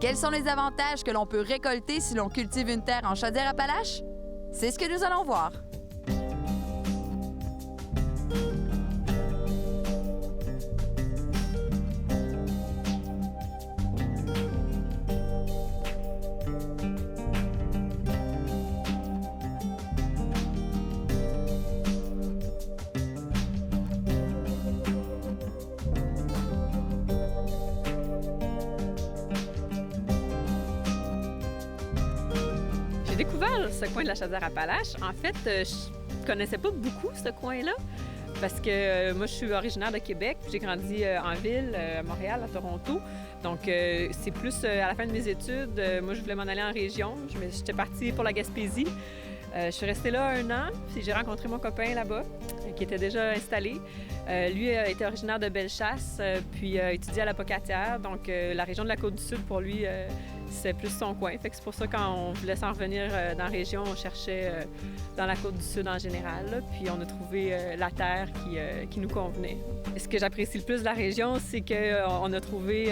Quels sont les avantages que l'on peut récolter si l'on cultive une terre en Chaudière-Appalaches? C'est ce que nous allons voir. J'ai découvert ce coin de la Chaudière-Appalaches. En fait, je connaissais pas beaucoup ce coin-là parce que moi, je suis originaire de Québec. J'ai grandi en ville, à Montréal, à Toronto. Donc, c'est plus à la fin de mes études. Moi, je voulais m'en aller en région. J'étais partie pour la Gaspésie. Je suis restée là 1 an, puis j'ai rencontré mon copain là-bas, qui était déjà installé. Lui était originaire de Bellechasse, puis étudiait à la Pocatière. Donc, la région de la Côte-du-Sud, pour lui, c'est plus son coin. Fait que c'est pour ça, quand on voulait s'en revenir dans la région, on cherchait dans la Côte-du-Sud en général. Là, puis on a trouvé la terre qui nous convenait. Ce que j'apprécie le plus de la région, c'est qu'on a trouvé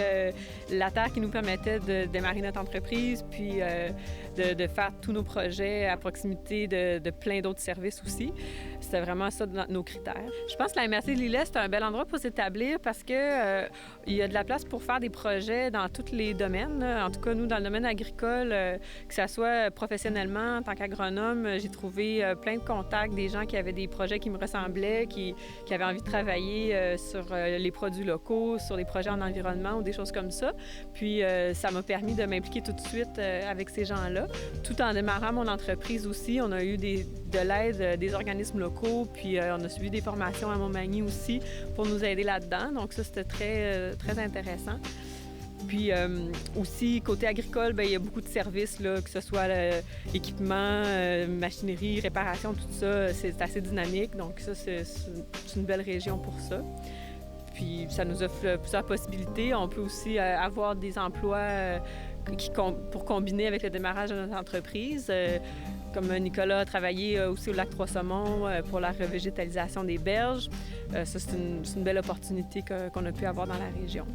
la terre qui nous permettait de démarrer notre entreprise, puis de faire tous nos projets à proximité de plein d'autres services aussi. C'était vraiment ça nos critères. Je pense que la MRC de Lillet, c'est un bel endroit pour s'établir parce que il y a de la place pour faire des projets dans tous les domaines. Là. En tout cas, nous, dans le domaine agricole, que ce soit professionnellement, en tant qu'agronome, j'ai trouvé plein de contacts, des gens qui avaient des projets qui me ressemblaient, qui avaient envie de travailler sur les produits locaux, sur les projets en environnement ou des choses comme ça. Puis, ça m'a permis de m'impliquer tout de suite avec ces gens-là. Tout en démarrant mon entreprise aussi, on a eu de l'aide des organismes locaux, puis on a suivi des formations à Montmagny aussi pour nous aider là-dedans. Donc ça, c'était très intéressant. Puis aussi, côté agricole, bien, il y a beaucoup de services, là, que ce soit l'équipement, machinerie, réparation, tout ça, c'est assez dynamique. Donc ça, c'est une belle région pour ça. Puis ça nous offre plusieurs possibilités. On peut aussi avoir des emplois pour combiner avec le démarrage de notre entreprise. Comme Nicolas a travaillé aussi au lac Trois-Saumons pour la revégétalisation des berges. Ça, c'est une belle opportunité qu'on a pu avoir dans la région.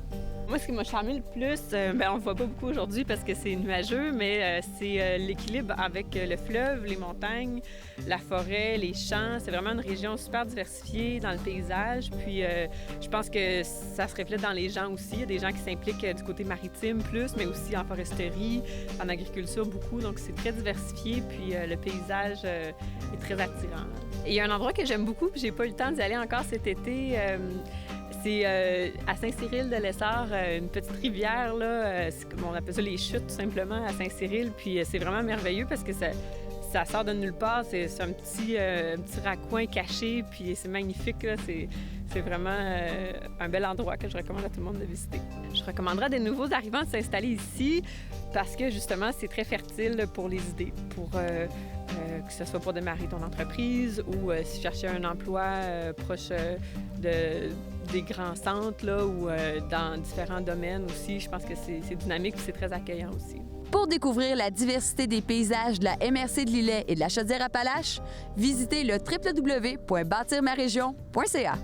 Moi, ce qui m'a charmé le plus, on ne voit pas beaucoup aujourd'hui parce que c'est nuageux, mais c'est l'équilibre avec le fleuve, les montagnes, la forêt, les champs. C'est vraiment une région super diversifiée dans le paysage. Puis je pense que ça se reflète dans les gens aussi. Il y a des gens qui s'impliquent du côté maritime plus, mais aussi en foresterie, en agriculture beaucoup. Donc c'est très diversifié. Puis le paysage est très attirant. Et il y a un endroit que j'aime beaucoup, puis j'ai pas eu le temps d'y aller encore cet été. C'est à Saint-Cyril-de-Lessard, une petite rivière, là, on appelle ça les chutes tout simplement à Saint-Cyril. Puis c'est vraiment merveilleux parce que ça sort de nulle part. C'est un petit raccoin caché, puis c'est magnifique. Là. C'est vraiment un bel endroit que je recommande à tout le monde de visiter. Je recommanderais à des nouveaux arrivants de s'installer ici parce que justement, c'est très fertile pour les idées, pour que ce soit pour démarrer ton entreprise ou si chercher un emploi proche des grands centres là, ou dans différents domaines aussi. Je pense que c'est dynamique et c'est très accueillant aussi. Pour découvrir la diversité des paysages de la MRC de Lillet et de la Chaudière-Appalaches, visitez le www.bâtirmarégion.ca.